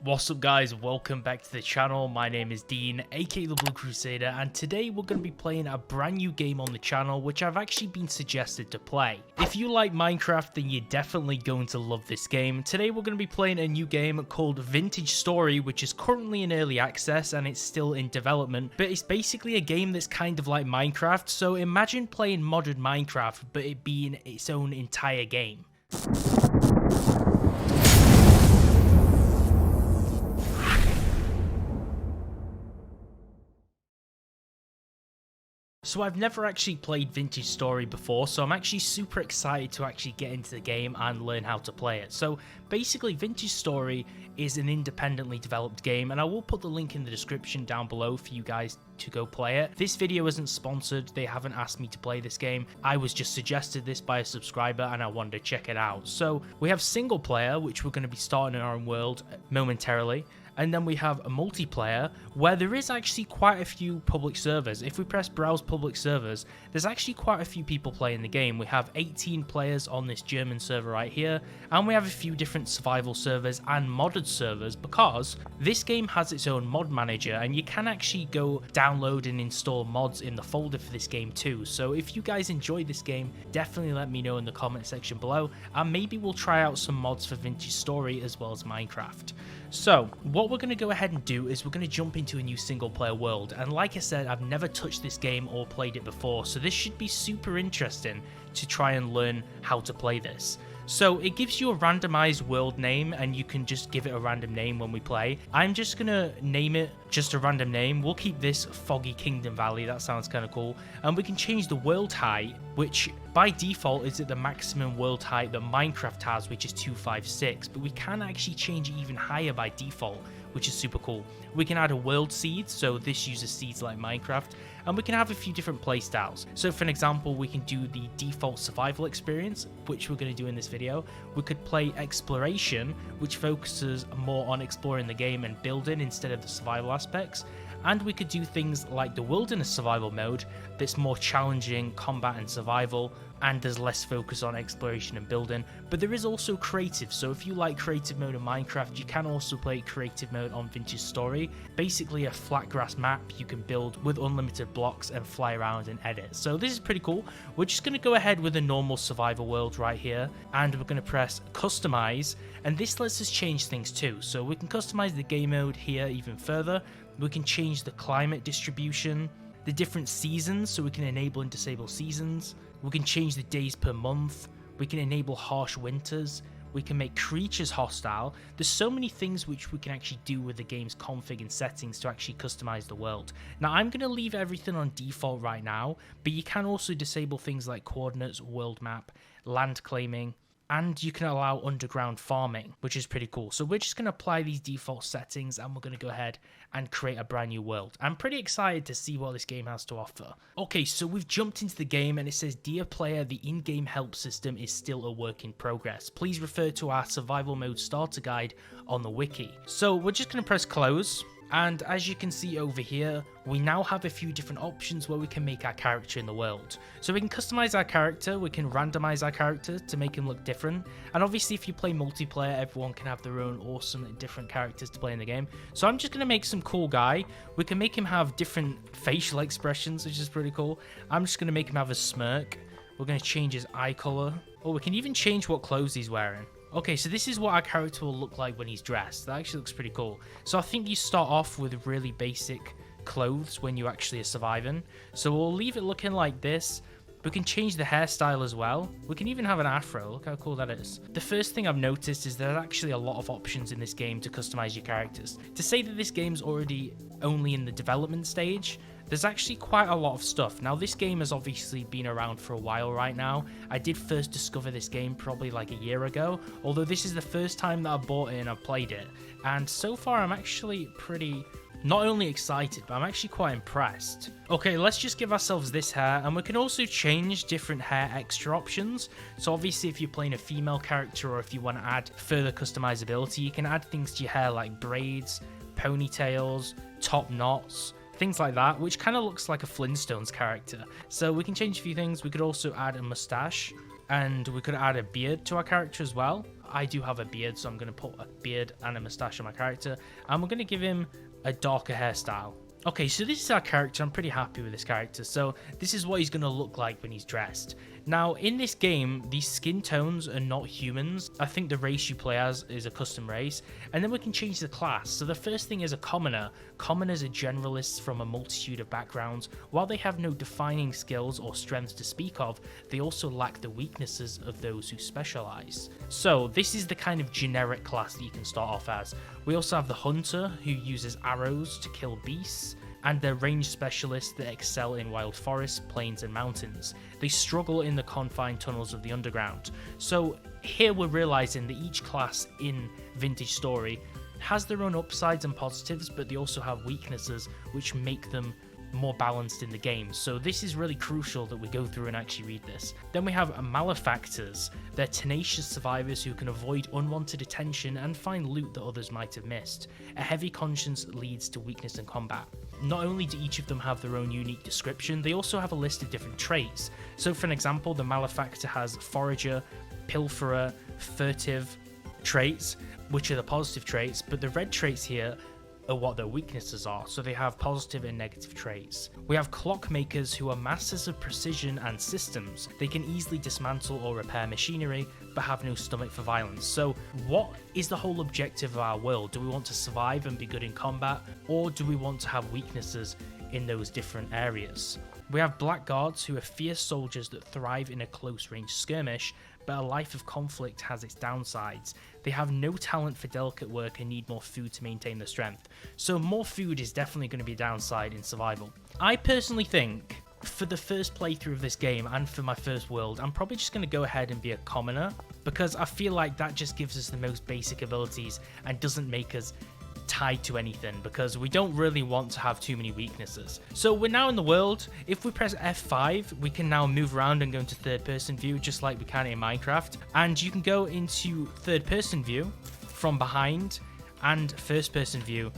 What's up guys, welcome back to the channel. My name is Dean, aka the Blue Crusader, and today we're going to be playing a brand new game on the channel which I've actually been suggested to play. If you like Minecraft, then you're definitely going to love this game. Today we're going to be playing a new game called Vintage Story, which is currently in early access and it's still in development, but it's basically a game that's kind of like Minecraft. So imagine playing modern Minecraft but it being its own entire game. So I've never actually played Vintage Story before, so I'm actually super excited to actually get into the game and learn how to play it. So basically Vintage Story is an independently developed game, and I will put the link in the description down below for you guys to go play it. This video isn't sponsored, they haven't asked me to play this game. I was just suggested this by a subscriber and I wanted to check it out. So we have single player, which we're going to be starting in our own world momentarily. And then we have a multiplayer where there is actually quite a few public servers. If we press browse public servers, there's actually quite a few people playing the game. We have 18 players on this German server right here, and we have a few different survival servers and modded servers because this game has its own mod manager and you can actually go download and install mods in the folder for this game too. So if you guys enjoy this game, definitely let me know in the comment section below, and maybe we'll try out some mods for Vintage Story as well as Minecraft. So what we're going to go ahead and do is we're going to jump into a new single player world, and like I said, I've never touched this game or played it before, so this should be super interesting to try and learn how to play this. So it gives you a randomized world name and you can just give it a random name when we play. I'm just gonna name it just a random name. We'll keep this Foggy Kingdom Valley, that sounds kind of cool. And we can change the world height, which by default is at the maximum world height that Minecraft has, which is 256, but we can actually change it even higher by default, which is super cool. We can add a world seed, so this uses seeds like Minecraft, and we can have a few different playstyles. So for an example, we can do the default survival experience, which we're going to do in this video. We could play exploration, which focuses more on exploring the game and building instead of the survival aspects. And we could do things like the wilderness survival mode that's more challenging combat and survival, and there's less focus on exploration and building. But there is also creative, so if you like creative mode in Minecraft, you can also play creative mode on Vintage Story. Basically a flat grass map you can build with unlimited blocks and fly around and edit. So this is pretty cool. We're just going to go ahead with a normal survival world right here, and we're going to press customize, and this lets us change things too. So we can customize the game mode here even further. We can change the climate distribution, the different seasons, so we can enable and disable seasons. We can change the days per month. We can enable harsh winters. We can make creatures hostile. There's so many things which we can actually do with the game's config and settings to actually customize the world. Now I'm going to leave everything on default right now, but you can also disable things like coordinates, world map, land claiming, and you can allow underground farming, which is pretty cool. So we're just going to apply these default settings and we're going to go ahead and create a brand new world. I'm pretty excited to see what this game has to offer. Okay, so we've jumped into the game and it says, "Dear player, the in-game help system is still a work in progress. Please refer to our survival mode starter guide on the wiki." So we're just going to press close. And as you can see over here, we now have a few different options where we can make our character in the world. So we can customize our character, we can randomize our character to make him look different. And obviously if you play multiplayer, everyone can have their own awesome and different characters to play in the game. So I'm just going to make some cool guy. We can make him have different facial expressions, which is pretty cool. I'm just going to make him have a smirk. We're going to change his eye color. Oh, we can even change what clothes he's wearing. Okay, so this is what our character will look like when he's dressed. That actually looks pretty cool. So I think you start off with really basic clothes when you actually are surviving. So we'll leave it looking like this. We can change the hairstyle as well. We can even have an afro. Look how cool that is. The first thing I've noticed is there's actually a lot of options in this game to customize your characters. To say that this game's already only in the development stage, there's actually quite a lot of stuff. Now this game has obviously been around for a while right now. I did first discover this game probably like a year ago, although this is the first time that I bought it and I've played it. And so far I'm actually pretty not only excited, but I'm actually quite impressed. Okay, let's just give ourselves this hair, and we can also change different hair extra options. So obviously if you're playing a female character or if you want to add further customizability, you can add things to your hair like braids, ponytails, top knots, things like that, which kind of looks like a Flintstones character. So we can change a few things. We could also add a mustache, and we could add a beard to our character as well. I do have a beard, so I'm going to put a beard and a mustache on my character, and we're going to give him a darker hairstyle. Okay, so this is our character. I'm pretty happy with this character. So this is what he's going to look like when he's dressed. Now, in this game, these skin tones are not humans. I think the race you play as is a custom race. And then we can change the class. So the first thing is a commoner. Commoners are generalists from a multitude of backgrounds. While they have no defining skills or strengths to speak of, they also lack the weaknesses of those who specialize. So this is the kind of generic class that you can start off as. We also have the hunter, who uses arrows to kill beasts, and they're range specialists that excel in wild forests, plains and mountains. They struggle in the confined tunnels of the underground. So here we're realizing that each class in Vintage Story has their own upsides and positives, but they also have weaknesses which make them more balanced in the game. So this is really crucial that we go through and actually read this. Then we have malefactors. They're tenacious survivors who can avoid unwanted attention and find loot that others might have missed. A heavy conscience leads to weakness in combat. Not only do each of them have their own unique description, they also have a list of different traits. So for an example, the malefactor has forager, pilferer, furtive traits, which are the positive traits, but the red traits here are what their weaknesses are, so they have positive and negative traits. We have clockmakers who are masters of precision and systems. They can easily dismantle or repair machinery, but have no stomach for violence. So what is the whole objective of our world? Do we want to survive and be good in combat, or do we want to have weaknesses in those different areas? We have blackguards who are fierce soldiers that thrive in a close range skirmish, but a life of conflict has its downsides. They have no talent for delicate work and need more food to maintain their strength. So more food is definitely going to be a downside in survival. I personally think for the first playthrough of this game and for my first world, I'm probably just going to go ahead and be a commoner, because I feel like that just gives us the most basic abilities and doesn't make us tied to anything, because we don't really want to have too many weaknesses. So we're now in the world. If we press F5, we can now move around and go into third person view just like we can in Minecraft, and you can go into third person view from behind and first person view,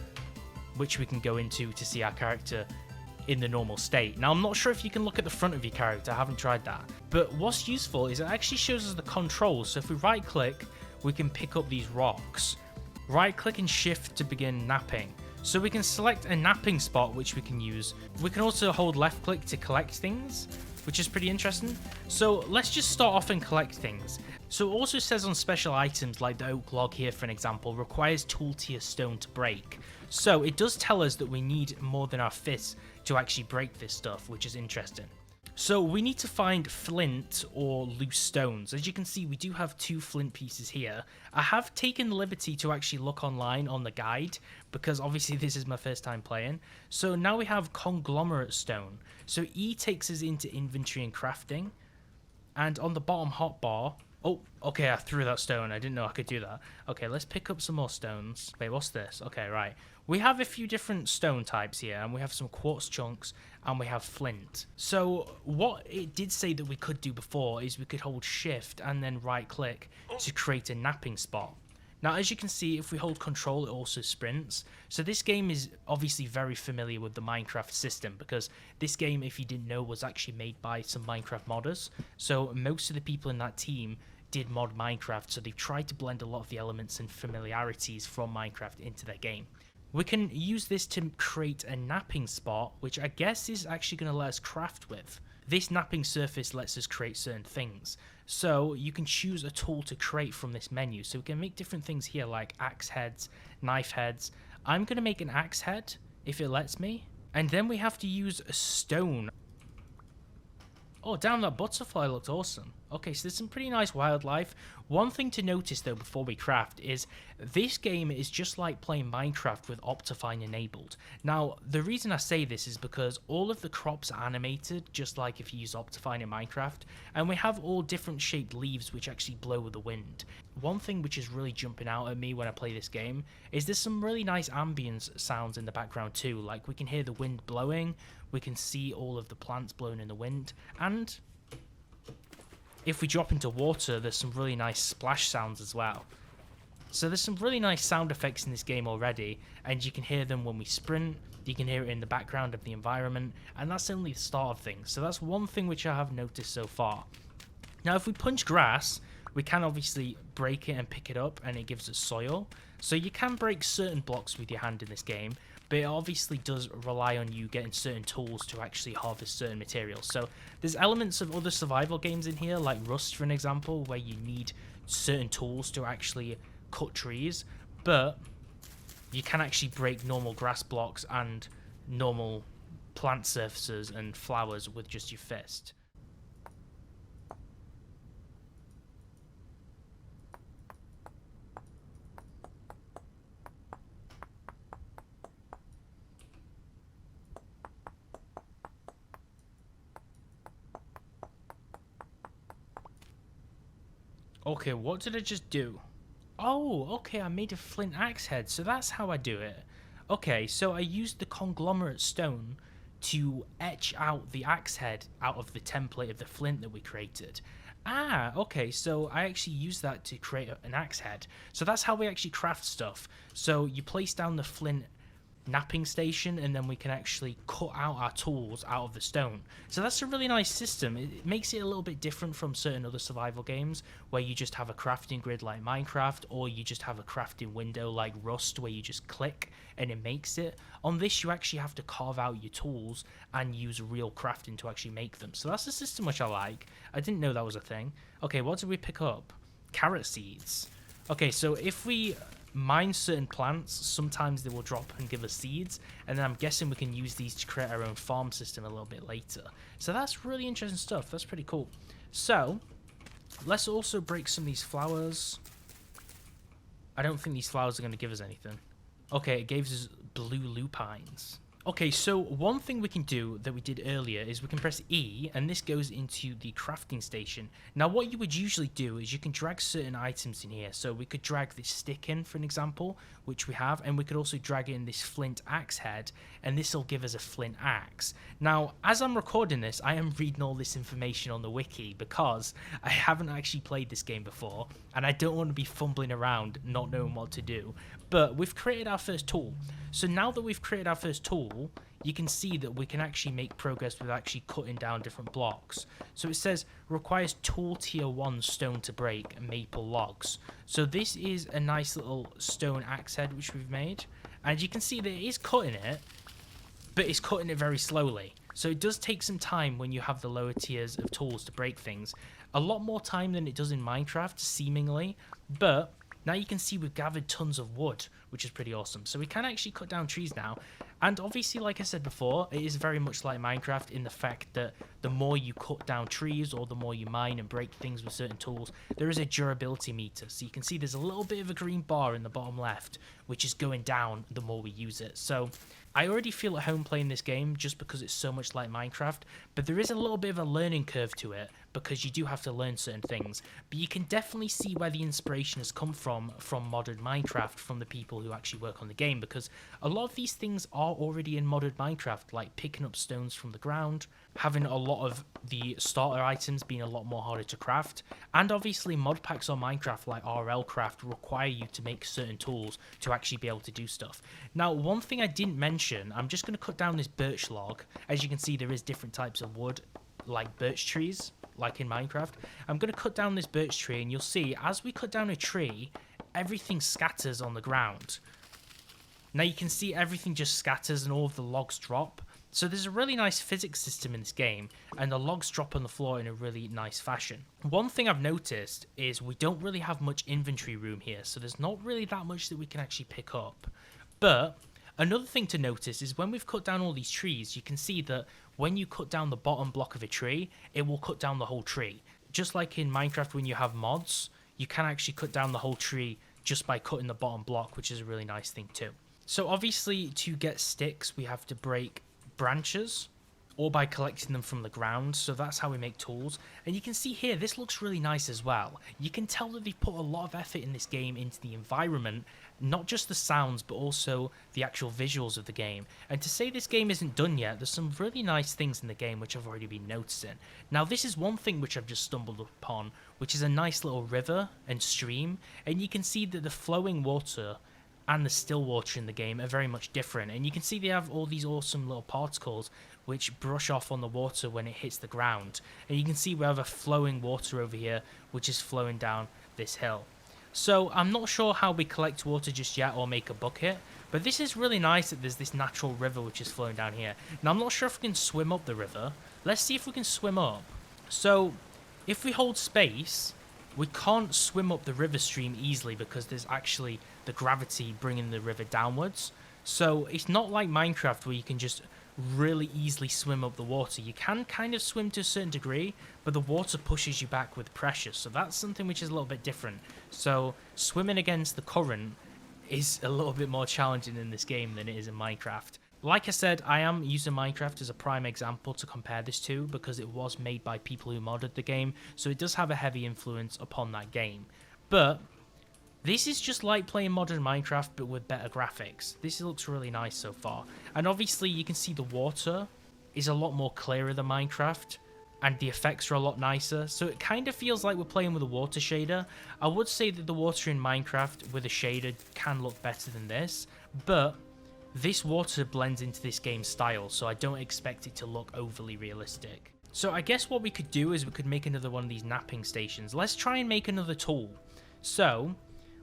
which we can go into to see our character in the normal state. Now I'm not sure if you can look at the front of your character, I haven't tried that, but what's useful is it actually shows us the controls. So if we right click, we can pick up these rocks. Right click and shift to begin napping. So we can select a napping spot which we can use. We can also hold left click to collect things, which is pretty interesting. So let's just start off and collect things. So it also says on special items like the oak log here, for an example, requires tool tier stone to break. So it does tell us that we need more than our fists to actually break this stuff, which is interesting. So we need to find flint or loose stones. As you can see, we do have 2 flint pieces here. I have taken the liberty to actually look online on the guide, because obviously this is my first time playing. So now we have conglomerate stone. So E takes us into inventory and crafting. And on the bottom hotbar... Oh, okay, I threw that stone. I didn't know I could do that. Okay, let's pick up some more stones. Wait, what's this? Okay, right. We have a few different stone types here, and we have some quartz chunks, and we have flint. So what it did say that we could do before is we could hold shift and then right click to create a napping spot. Now, as you can see, if we hold control, it also sprints. So this game is obviously very familiar with the Minecraft system, because this game, if you didn't know, was actually made by some Minecraft modders. So most of the people in that team did mod Minecraft, so they've tried to blend a lot of the elements and familiarities from Minecraft into their game. We can use this to create a napping spot, which I guess is actually going to let us craft with. This napping surface lets us create certain things. So you can choose a tool to create from this menu. So we can make different things here like axe heads, knife heads. I'm going to make an axe head if it lets me. And then we have to use a stone. Oh, damn, that butterfly looked awesome. Okay, so there's some pretty nice wildlife. One thing to notice, though, before we craft is this game is just like playing Minecraft with Optifine enabled. Now, the reason I say this is because all of the crops are animated, just like if you use Optifine in Minecraft, and we have all different shaped leaves which actually blow with the wind. One thing which is really jumping out at me when I play this game is there's some really nice ambience sounds in the background too, like we can hear the wind blowing, we can see all of the plants blowing in the wind, and if we drop into water, there's some really nice splash sounds as well. So there's some really nice sound effects in this game already, and you can hear them when we sprint, you can hear it in the background of the environment, and that's only the start of things. So that's one thing which I have noticed so far. Now if we punch grass, we can obviously break it and pick it up, and it gives us soil. So you can break certain blocks with your hand in this game, but it obviously does rely on you getting certain tools to actually harvest certain materials. So there's elements of other survival games in here, like Rust for an example, where you need certain tools to actually cut trees, but you can actually break normal grass blocks and normal plant surfaces and flowers with just your fist. Okay, what did I just do? Oh, okay, I made a flint axe head, so that's how I do it. Okay, so I used the conglomerate stone to etch out the axe head out of the template of the flint that we created. Ah, okay, so I actually used that to create an axe head. So that's how we actually craft stuff. So you place down the flint napping station, and then we can actually cut out our tools out of the stone. So that's a really nice system. It makes it a little bit different from certain other survival games where you just have a crafting grid like Minecraft, or you just have a crafting window like Rust where you just click and it makes it. On this, you actually have to carve out your tools and use real crafting to actually make them. So that's a system which I like. I didn't know that was a thing. Okay, what did we pick up? Carrot seeds. Okay, so if we mine certain plants, sometimes they will drop and give us seeds, and then I'm guessing we can use these to create our own farm system a little bit later. So that's really interesting stuff. That's pretty cool. So let's also break some of these flowers. I don't think these flowers are going to give us anything. Okay, it gave us blue lupines. Okay, so one thing we can do that we did earlier is we can press E, and this goes into the crafting station. Now, what you would usually do is you can drag certain items in here. So we could drag this stick in, for an example, which we have, and we could also drag in this flint axe head, and this will give us a flint axe. Now, as I'm recording this, I am reading all this information on the wiki because I haven't actually played this game before, and I don't want to be fumbling around not knowing what to do. But we've created our first tool. So now that we've created our first tool, you can see that we can actually make progress with actually cutting down different blocks. So it says requires tool tier 1 stone to break maple logs. So this is a nice little stone axe head which we've made. And you can see that it is cutting it, but it's cutting it very slowly. So it does take some time when you have the lower tiers of tools to break things. A lot more time than it does in Minecraft, seemingly. But now you can see we've gathered tons of wood, which is pretty awesome. So we can actually cut down trees now. And obviously, like I said before, it is very much like Minecraft in the fact that the more you cut down trees or the more you mine and break things with certain tools, there is a durability meter. So you can see there's a little bit of a green bar in the bottom left, which is going down the more we use it. So I already feel at home playing this game just because it's so much like Minecraft, but there is a little bit of a learning curve to it because you do have to learn certain things. But you can definitely see where the inspiration has come from modded Minecraft, from the people who actually work on the game, because a lot of these things are already in modded Minecraft, like picking up stones from the ground, having a lot of the starter items being a lot more harder to craft, and obviously mod packs on Minecraft like RL Craft require you to make certain tools to actually be able to do stuff. Now, one thing I didn't mention, I'm just going to cut down this birch log. As you can see, there is different types of wood, like birch trees, like in Minecraft. I'm going to cut down this birch tree, and you'll see, as we cut down a tree, everything scatters on the ground. Now you can see everything just scatters and all of the logs drop. So there's a really nice physics system in this game, and the logs drop on the floor in a really nice fashion. One thing I've noticed is we don't really have much inventory room here, so there's not really that much that we can actually pick up. But another thing to notice is when we've cut down all these trees, you can see that when you cut down the bottom block of a tree, it will cut down the whole tree. Just like in Minecraft when you have mods, you can actually cut down the whole tree just by cutting the bottom block, which is a really nice thing too. So obviously, to get sticks, we have to break branches, or by collecting them from the ground. So that's how we make tools. And you can see here, this looks really nice as well. You can tell that they've put a lot of effort in this game into the environment, not just the sounds, but also the actual visuals of the game. And to say this game isn't done yet, there's some really nice things in the game which I've already been noticing. Now, this is one thing which I've just stumbled upon, which is a nice little river and stream. And you can see that the flowing water and the still water in the game are very much different. And you can see they have all these awesome little particles which brush off on the water when it hits the ground. And you can see we have a flowing water over here which is flowing down this hill. So I'm not sure how we collect water just yet or make a bucket, but this is really nice that there's this natural river which is flowing down here. Now I'm not sure if we can swim up the river. Let's see if we can swim up. So if we hold space, we can't swim up the river stream easily because there's actually the gravity bringing the river downwards. So it's not like Minecraft where you can just really easily swim up the water. You can kind of swim to a certain degree, but the water pushes you back with pressure. So that's something which is a little bit different. So swimming against the current is a little bit more challenging in this game than it is in Minecraft. Like I said, I am using Minecraft as a prime example to compare this to because it was made by people who modded the game, so it does have a heavy influence upon that game. But this is just like playing modern Minecraft but with better graphics. This looks really nice so far. And obviously you can see the water is a lot more clearer than Minecraft, and the effects are a lot nicer, so it kind of feels like we're playing with a water shader. I would say that the water in Minecraft with a shader can look better than this, but this water blends into this game's style, so I don't expect it to look overly realistic. So I guess what we could do is we could make another one of these napping stations. Let's try and make another tool. So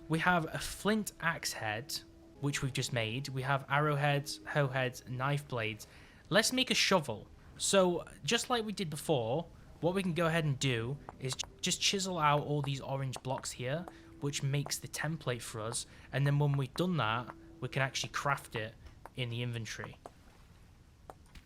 we have a flint axe head, which we've just made. We have arrowheads, hoe heads, knife blades. Let's make a shovel. So just like we did before, what we can go ahead and do is just chisel out all these orange blocks here, which makes the template for us. And then when we've done that, we can actually craft it in the inventory.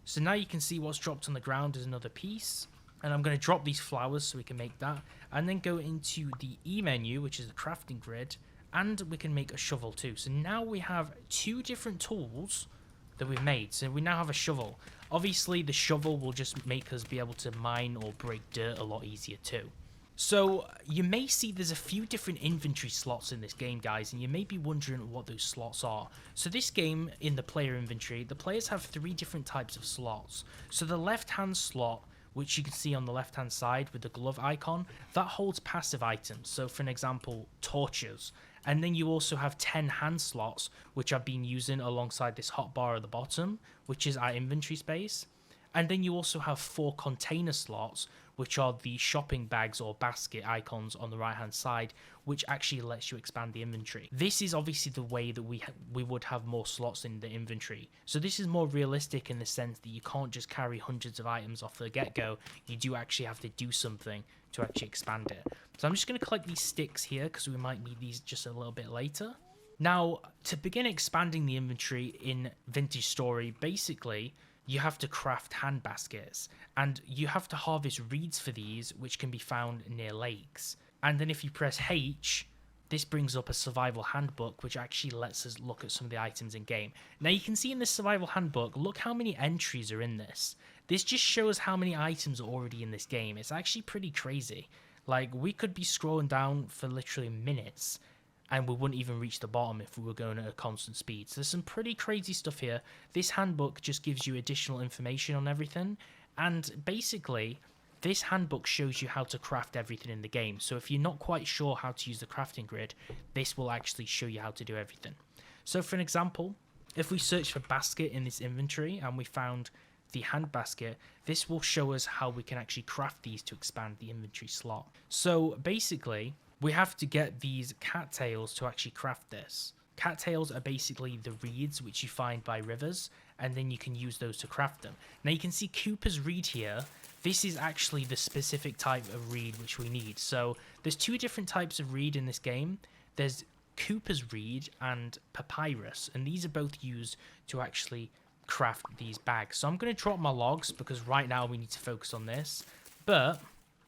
So now you can see what's dropped on the ground is another piece. And I'm going to drop these flowers so we can make that. And then go into the E menu, which is the crafting grid. And we can make a shovel too. So now we have two different tools that we've made. So we now have a shovel. Obviously, the shovel will just make us be able to mine or break dirt a lot easier too. So you may see there's a few different inventory slots in this game, guys, and you may be wondering what those slots are. So this game, in the player inventory, the players have 3 different types of slots. So the left-hand slot, which you can see on the left-hand side with the glove icon, that holds passive items. So for an example, torches. And then you also have 10 hand slots, which I've been using alongside this hotbar at the bottom, which is our inventory space. And then you also have 4 container slots, which are the shopping bags or basket icons on the right hand side, which actually lets you expand the inventory. This is obviously the way that we would have more slots in the inventory. So this is more realistic in the sense that you can't just carry hundreds of items off the get-go. You do actually have to do something to actually expand it. So I'm just going to collect these sticks here because we might need these just a little bit later. Now, to begin expanding the inventory in Vintage Story, basically, you have to craft hand baskets, and you have to harvest reeds for these, which can be found near lakes. And then if you press H, this brings up a survival handbook, which actually lets us look at some of the items in game. Now you can see in this survival handbook, look how many entries are in this. This just shows how many items are already in this game. It's actually pretty crazy. Like, we could be scrolling down for literally minutes, and we wouldn't even reach the bottom if we were going at a constant speed. So there's some pretty crazy stuff here. This handbook just gives you additional information on everything, and basically this handbook shows you how to craft everything in the game. So if you're not quite sure how to use the crafting grid, this will actually show you how to do everything. So for an example, if we search for basket in this inventory and we found the hand basket, this will show us how we can actually craft these to expand the inventory slot. So basically, we have to get these cattails to actually craft this. Cattails are basically the reeds which you find by rivers, and then you can use those to craft them. Now you can see Cooper's reed here. This is actually the specific type of reed which we need. So there's 2 different types of reed in this game. There's Cooper's reed and papyrus, and these are both used to actually craft these bags. So I'm going to drop my logs because right now we need to focus on this, but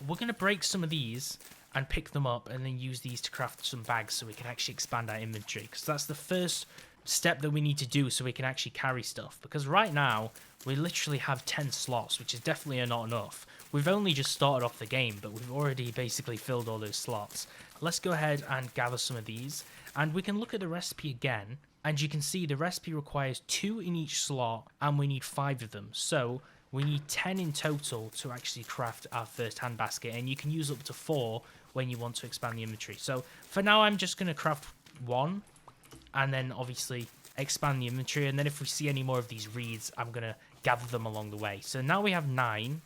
we're going to break some of these and pick them up and then use these to craft some bags so we can actually expand our inventory, because that's the first step that we need to do so we can actually carry stuff. Because right now we literally have 10 slots, which is definitely not enough. We've only just started off the game, but we've already basically filled all those slots. Let's go ahead and gather some of these, and we can look at the recipe again, and you can see the recipe requires 2 in each slot and we need 5 of them. So we need 10 in total to actually craft our first hand basket, and you can use up to 4 when you want to expand the inventory. So for now, I'm just going to craft 1, and then obviously expand the inventory. And then if we see any more of these reeds, I'm going to gather them along the way. So now we have 9,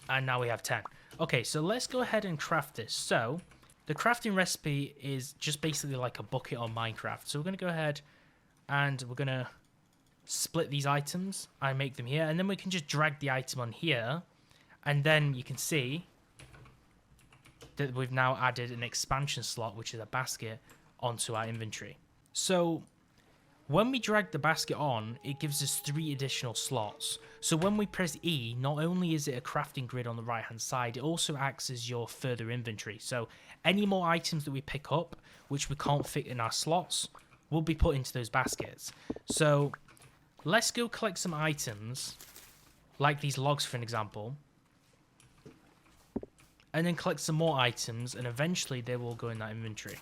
and now we have 10. Okay, so let's go ahead and craft this. So the crafting recipe is just basically like a bucket on Minecraft. So we're going to go ahead and we're going to split these items and make them here. And then we can just drag the item on here. And then you can see that we've now added an expansion slot, which is a basket, onto our inventory. So when we drag the basket on, it gives us 3 additional slots. So when we press E, not only is it a crafting grid on the right hand side, it also acts as your further inventory. So any more items that we pick up, which we can't fit in our slots, will be put into those baskets. So let's go collect some items, like these logs for an example, and then collect some more items, and eventually they will go in that inventory.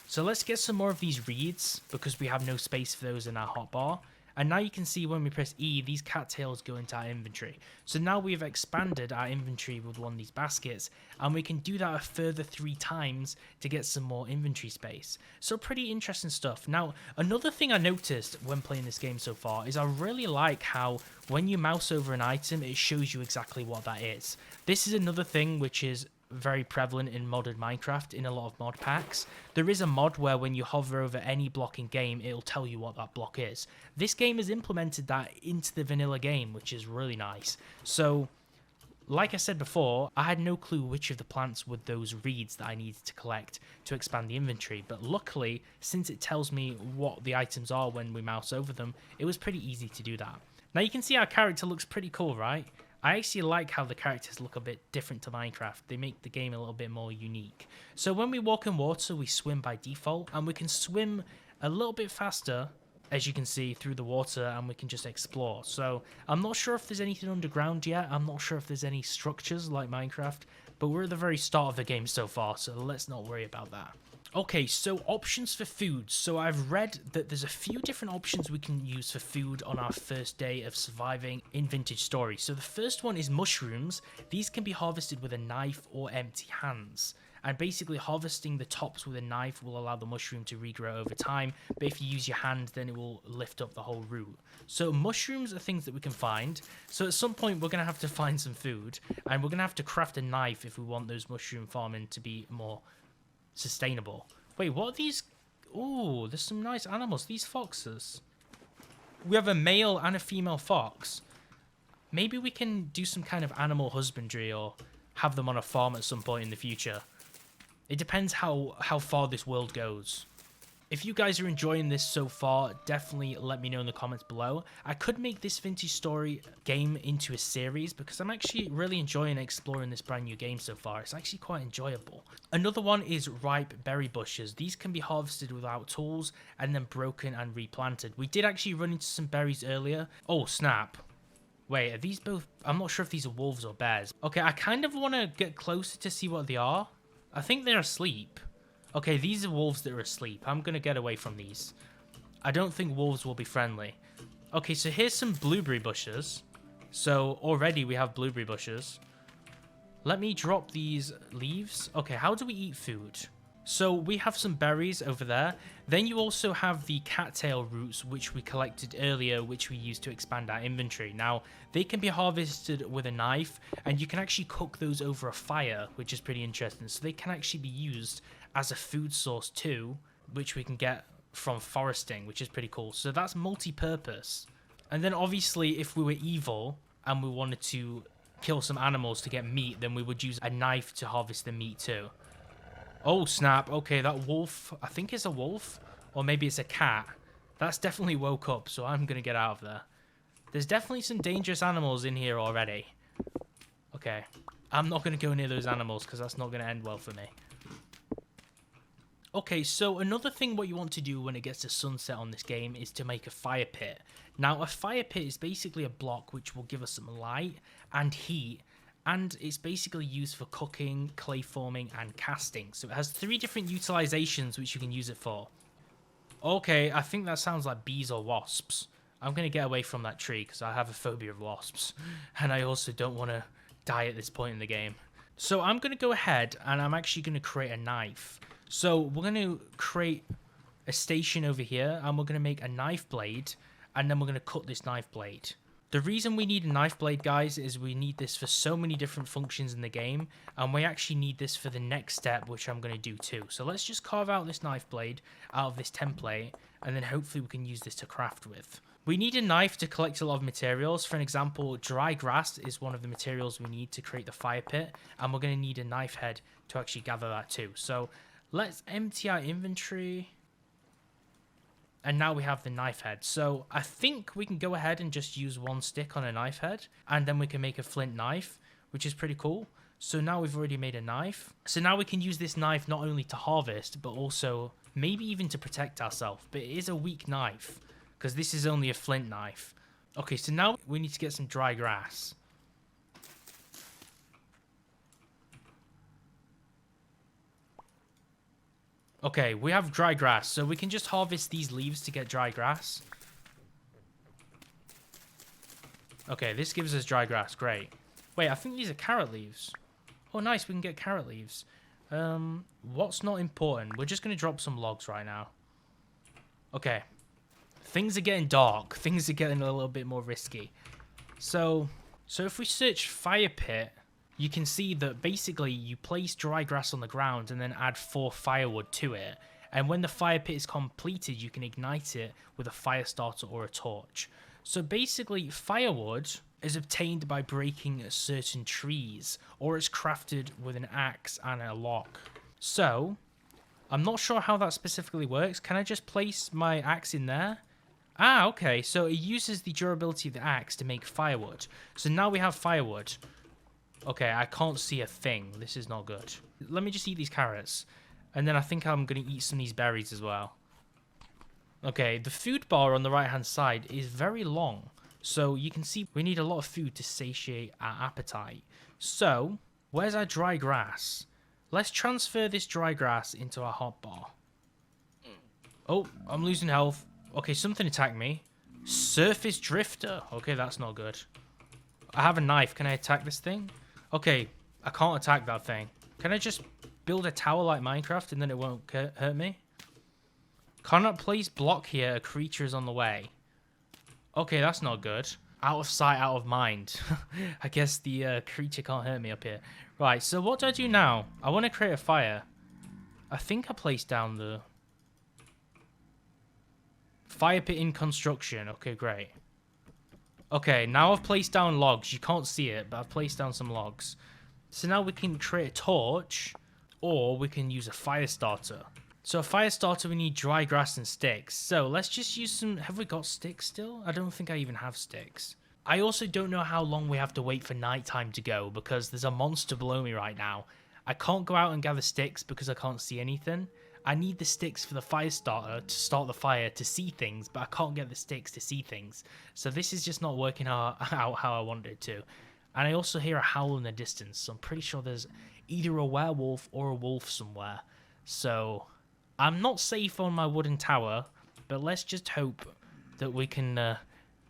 So let's get some more of these reeds, because we have no space for those in our hotbar. And now you can see when we press E, these cattails go into our inventory. So now we've expanded our inventory with one of these baskets, and we can do that a further 3 times to get some more inventory space. So pretty interesting stuff. Now, another thing I noticed when playing this game so far is I really like how when you mouse over an item, it shows you exactly what that is. This is another thing which is very prevalent in modded Minecraft in a lot of mod packs. There is a mod where when you hover over any block in game, it'll tell you what that block is. This game has implemented that into the vanilla game, which is really nice. So, like I said before, I had no clue which of the plants were those reeds that I needed to collect to expand the inventory, but luckily, since it tells me what the items are when we mouse over them, it was pretty easy to do that. Now you can see our character looks pretty cool, right? I actually like how the characters look a bit different to Minecraft. They make the game a little bit more unique. So when we walk in water, we swim by default, and we can swim a little bit faster, as you can see, through the water, and we can just explore. So I'm not sure if there's anything underground yet. I'm not sure if there's any structures like Minecraft, but we're at the very start of the game so far, so let's not worry about that. Okay, so options for food. So I've read that there's a few different options we can use for food on our first day of surviving in Vintage Story. So the first one is mushrooms. These can be harvested with a knife or empty hands. And basically harvesting the tops with a knife will allow the mushroom to regrow over time. But if you use your hand, then it will lift up the whole root. So mushrooms are things that we can find. So at some point, we're going to have to find some food. And we're going to have to craft a knife if we want those mushroom farming to be more sustainable. Wait, what are these? Oh, there's some nice animals. These foxes. We have a male and a female fox. Maybe we can do some kind of animal husbandry or have them on a farm at some point in the future. It depends how far this world goes. If you guys are enjoying this so far, definitely let me know in the comments below. I could make this Vintage Story game into a series because I'm actually really enjoying exploring this brand new game so far. It's actually quite enjoyable. Another one is ripe berry bushes. These can be harvested without tools and then broken and replanted. We did actually run into some berries earlier. Oh, snap. Wait, are these both? I'm not sure if these are wolves or bears. Okay, I kind of want to get closer to see what they are. I think they're asleep. Okay, these are wolves that are asleep. I'm going to get away from these. I don't think wolves will be friendly. Okay, so here's some blueberry bushes. So already we have blueberry bushes. Let me drop these leaves. Okay, how do we eat food? So we have some berries over there. Then you also have the cattail roots, which we collected earlier, which we used to expand our inventory. Now, they can be harvested with a knife, and you can actually cook those over a fire, which is pretty interesting. So they can actually be used as a food source too, which we can get from foresting, which is pretty cool. So that's multi-purpose. And then obviously, if we were evil and we wanted to kill some animals to get meat, then we would use a knife to harvest the meat too. Oh, snap. Okay, that wolf, I think it's a wolf, or maybe it's a cat. That's definitely woke up, so I'm going to get out of there. There's definitely some dangerous animals in here already. Okay, I'm not going to go near those animals because that's not going to end well for me. Okay, so another thing what you want to do when it gets to sunset on this game is to make a fire pit. Now, a fire pit is basically a block which will give us some light and heat, and it's basically used for cooking, clay forming, and casting. So it has 3 different utilizations which you can use it for. Okay, I think that sounds like bees or wasps. I'm going to get away from that tree because I have a phobia of wasps, and I also don't want to die at this point in the game. So I'm going to go ahead and I'm actually going to create a knife. So we're going to create a station over here, and we're going to make a knife blade, and then we're going to cut this knife blade. The reason we need a knife blade, guys, is we need this for so many different functions in the game, and we actually need this for the next step, which I'm going to do too. So let's just carve out this knife blade out of this template, and then hopefully we can use this to craft with. We need a knife to collect a lot of materials. For an example, dry grass is one of the materials we need to create the fire pit, and we're going to need a knife head to actually gather that too. So let's empty our inventory. And now we have the knife head. So I think we can go ahead and just use one stick on a knife head. And then we can make a flint knife, which is pretty cool. So now we've already made a knife. So now we can use this knife not only to harvest, but also maybe even to protect ourselves. But it is a weak knife, because this is only a flint knife. Okay, so now we need to get some dry grass. Okay, we have dry grass, so we can just harvest these leaves to get dry grass. Okay, this gives us dry grass, great. Wait, I think these are carrot leaves. Oh, nice, we can get carrot leaves. What's not important? We're just going to drop some logs right now. Okay, things are getting dark. Things are getting a little bit more risky. So if we search fire pit, you can see that basically you place dry grass on the ground and then add 4 firewood to it. And when the fire pit is completed, you can ignite it with a fire starter or a torch. So basically, firewood is obtained by breaking certain trees, or it's crafted with an axe and a lock. So, I'm not sure how that specifically works. Can I just place my axe in there? Ah, okay. So it uses the durability of the axe to make firewood. So now we have firewood. Okay, I can't see a thing. This is not good. Let me just eat these carrots. And then I think I'm going to eat some of these berries as well. Okay, the food bar on the right-hand side is very long. So you can see we need a lot of food to satiate our appetite. So, where's our dry grass? Let's transfer this dry grass into our hotbar. Oh, I'm losing health. Okay, something attacked me. Surface drifter. Okay, that's not good. I have a knife. Can I attack this thing? Okay, I can't attack that thing. Can I just build a tower like Minecraft and then it won't hurt me? Cannot place block here. A creature is on the way. Okay, that's not good. Out of sight, out of mind. I guess the creature can't hurt me up here. Right, so what do I do now? I want to create a fire. I think I placed down the fire pit in construction. Okay, great. Okay, now I've placed down logs. You can't see it, but I've placed down some logs. So now we can create a torch, or we can use a fire starter. So a fire starter, we need dry grass and sticks. So let's just use some... Have we got sticks still? I don't think I even have sticks. I also don't know how long we have to wait for nighttime to go, because there's a monster below me right now. I can't go out and gather sticks because I can't see anything. I need the sticks for the fire starter to start the fire to see things, but I can't get the sticks to see things. So this is just not working out how I wanted it to. And I also hear a howl in the distance, so I'm pretty sure there's either a werewolf or a wolf somewhere. So I'm not safe on my wooden tower, but let's just hope that we can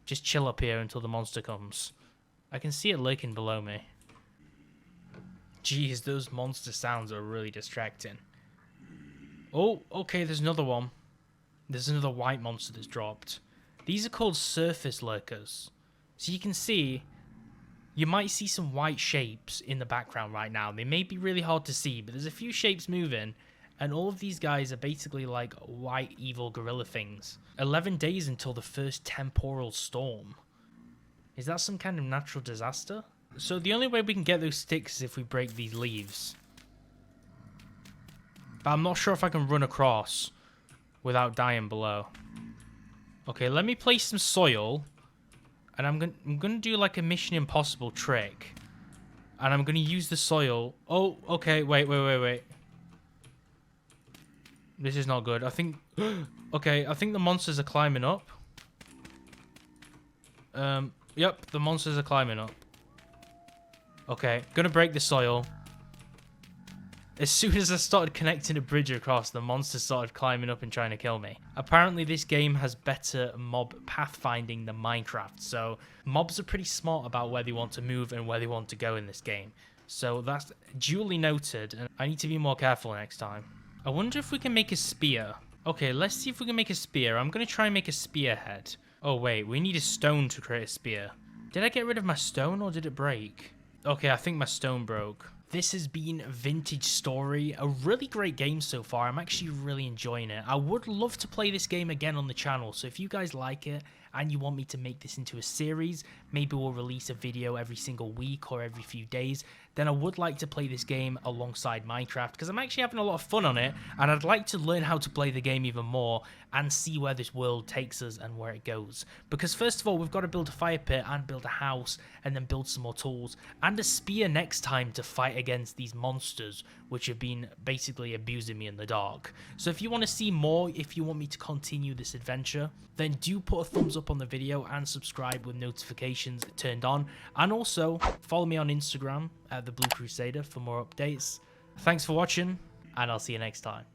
just chill up here until the monster comes. I can see it lurking below me. Jeez, those monster sounds are really distracting. Oh, okay, there's another one. There's another white monster that's dropped. These are called surface lurkers. So you can see, you might see some white shapes in the background right now. They may be really hard to see, but there's a few shapes moving, and all of these guys are basically like white evil gorilla things. 11 days until the first temporal storm. Is that some kind of natural disaster? So the only way we can get those sticks is if we break these leaves. But I'm not sure if I can run across without dying below. Okay, let me place some soil. And I'm gonna do like a Mission Impossible trick. And I'm gonna use the soil. Oh, okay, wait. This is not good. I think... Okay, I think the monsters are climbing up. Yep, the monsters are climbing up. Okay, gonna break the soil. As soon as I started connecting a bridge across, the monsters started climbing up and trying to kill me. Apparently this game has better mob pathfinding than Minecraft, so mobs are pretty smart about where they want to move and where they want to go in this game. So that's duly noted, and I need to be more careful next time. I wonder if we can make a spear. Okay, let's see if we can make a spear. I'm going to try and make a spearhead. Oh, wait, we need a stone to create a spear. Did I get rid of my stone or did it break? Okay, I think my stone broke. This has been Vintage Story, a really great game so far. I'm actually really enjoying it. I would love to play this game again on the channel, so if you guys like it and you want me to make this into a series, maybe we'll release a video every single week or every few days, then I would like to play this game alongside Minecraft because I'm actually having a lot of fun on it, and I'd like to learn how to play the game even more and see where this world takes us and where it goes. Because first of all, we've got to build a fire pit and build a house and then build some more tools and a spear next time to fight against these monsters which have been basically abusing me in the dark. So if you want to see more, if you want me to continue this adventure, then do put a thumbs up on the video and subscribe with notifications turned on, and also follow me on Instagram at thebluecrusader for more updates. Thanks for watching, and I'll see you next time.